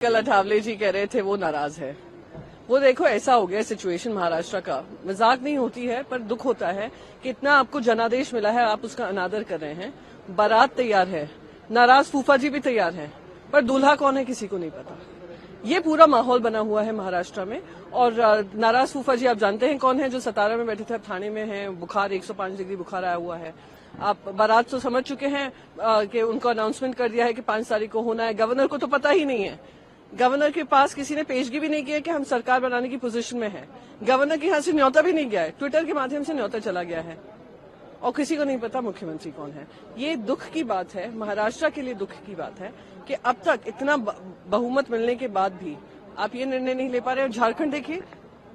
कल अठावले जी कह रहे थे वो नाराज है। वो देखो ऐसा हो गया सिचुएशन महाराष्ट्र का, मजाक नहीं होती है पर दुख होता है कि इतना आपको जनादेश मिला है, आप उसका अनादर कर रहे हैं। बारात तैयार है, नाराज फूफा जी भी तैयार हैं, पर दूल्हा कौन है किसी को नहीं पता। ये पूरा माहौल बना हुआ है महाराष्ट्र में। और नाराज फूफा जी आप जानते हैं कौन है, जो सतारा में बैठे थे, अब थाने में हैं, बुखार 105 डिग्री बुखार आया हुआ है। आप बारात तो समझ चुके हैं कि उनको अनाउंसमेंट कर दिया है कि 5 तारीख को होना है। गवर्नर को तो पता ही नहीं है, गवर्नर के पास किसी ने पेशगी भी नहीं किया कि हम सरकार बनाने की पोजीशन में हैं। गवर्नर के यहाँ से न्योता भी नहीं गया है, ट्विटर के माध्यम से न्योता चला गया है और किसी को नहीं पता मुख्यमंत्री कौन है। ये दुख की बात है, महाराष्ट्र के लिए दुख की बात है कि अब तक इतना बहुमत मिलने के बाद भी आप ये निर्णय नहीं ले पा रहे। और झारखंड देखिए,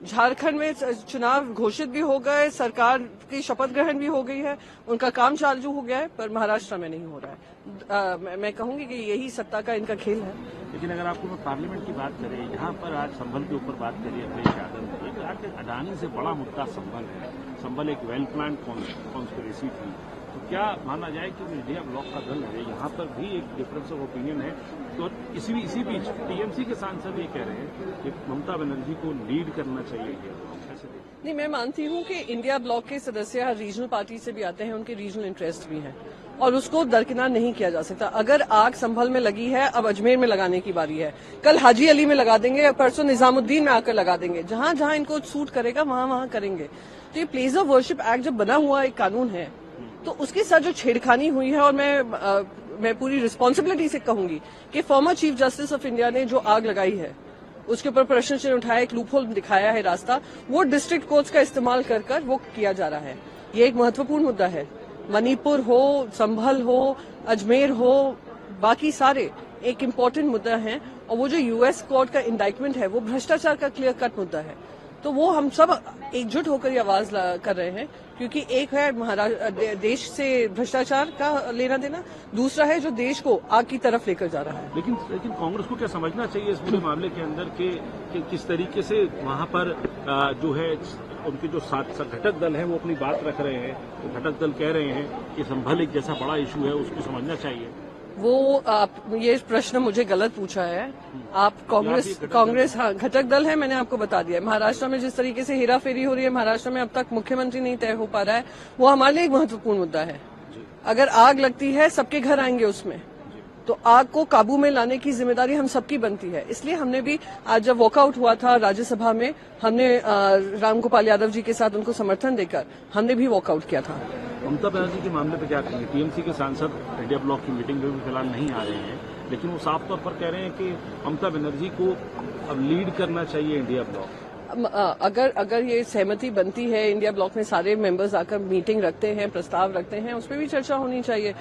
झारखंड में चुनाव घोषित भी हो गए, सरकार की शपथ ग्रहण भी हो गई है, उनका काम चालू हो गया है, पर महाराष्ट्र में नहीं हो रहा है। मैं कहूंगी कि यही सत्ता का इनका खेल है। लेकिन अगर आपको मैं पार्लियामेंट की बात करें, यहाँ पर आज संभल के ऊपर बात करिए अखिलेश यादव की, आज अडानी से बड़ा मुद्दा संभल है। संभल एक वेल प्लान कॉन्स्पिरेसी थी, तो क्या माना जाए कि इंडिया ब्लॉक का दल है, यहाँ पर भी एक डिफरेंस ऑफ ओपिनियन है। तो इसी बीच टीएमसी के सांसद ये कह रहे हैं कि ममता बनर्जी को लीड करना चाहिए। नहीं, मैं मानती हूँ कि इंडिया ब्लॉक के सदस्य हर रीजनल पार्टी से भी आते हैं, उनके रीजनल इंटरेस्ट भी हैं और उसको दरकिनार नहीं किया जा सकता। अगर आग संभल में लगी है, अब अजमेर में लगाने की बारी है, कल हाजी अली में लगा देंगे, परसों निजामुद्दीन में आकर लगा देंगे, जहां जहां इनको सूट करेगा वहां वहां करेंगे। तो ये प्लेस ऑफ वर्शिप एक्ट जब बना हुआ एक कानून है, तो उसके साथ जो छेड़खानी हुई है, और मैं पूरी रिस्पॉन्सिबिलिटी से कहूंगी कि former chief justice of India ने जो आग लगाई है उसके ऊपर प्रश्न चिन्ह उठाया, एक लूपहोल दिखाया है रास्ता, वो डिस्ट्रिक्ट कोर्ट्स का इस्तेमाल कर वो किया जा रहा है। ये एक महत्वपूर्ण मुद्दा है। मणिपुर हो, संभल हो, अजमेर हो, बाकी सारे एक इम्पोर्टेंट मुद्दा है। और वो जो यूएस कोर्ट का इंडाइटमेंट है वो भ्रष्टाचार का क्लियर कट मुद्दा है। तो वो हम सब एकजुट होकर ये आवाज कर रहे हैं, क्योंकि एक है देश से भ्रष्टाचार का लेना देना, दूसरा है जो देश को आग की तरफ लेकर जा रहा है। लेकिन कांग्रेस को क्या समझना चाहिए इस पूरे मामले के अंदर कि किस तरीके से वहां पर जो है उनके जो घटक दल है वो अपनी बात रख रहे हैं, तो घटक दल कह रहे हैं कि संभल एक जैसा बड़ा इशू है, उसको समझना चाहिए। वो ये प्रश्न मुझे गलत पूछा है। आप कांग्रेस हाँ घटक दल है, मैंने आपको बता दिया। महाराष्ट्र में जिस तरीके से हेराफेरी हो रही है, महाराष्ट्र में अब तक मुख्यमंत्री नहीं तय हो पा रहा है, वो हमारे लिए एक महत्वपूर्ण मुद्दा है। अगर आग लगती है सबके घर आएंगे उसमें, तो आग को काबू में लाने की जिम्मेदारी हम सबकी बनती है। इसलिए हमने भी आज जब वॉकआउट हुआ था राज्यसभा में, हमने रामगोपाल यादव जी के साथ उनको समर्थन देकर हमने भी वॉकआउट किया था। ममता बनर्जी के मामले पर क्या कहेंगे? टीएमसी के सांसद इंडिया ब्लॉक की मीटिंग में भी फिलहाल नहीं आ रहे हैं, लेकिन वो साफ तौर पर कह रहे हैं कि ममता बनर्जी को अब लीड करना चाहिए इंडिया ब्लॉक। अगर ये सहमति बनती है, इंडिया ब्लॉक में सारे मेंबर्स आकर मीटिंग रखते हैं, प्रस्ताव रखते हैं, उस पर भी चर्चा होनी चाहिए।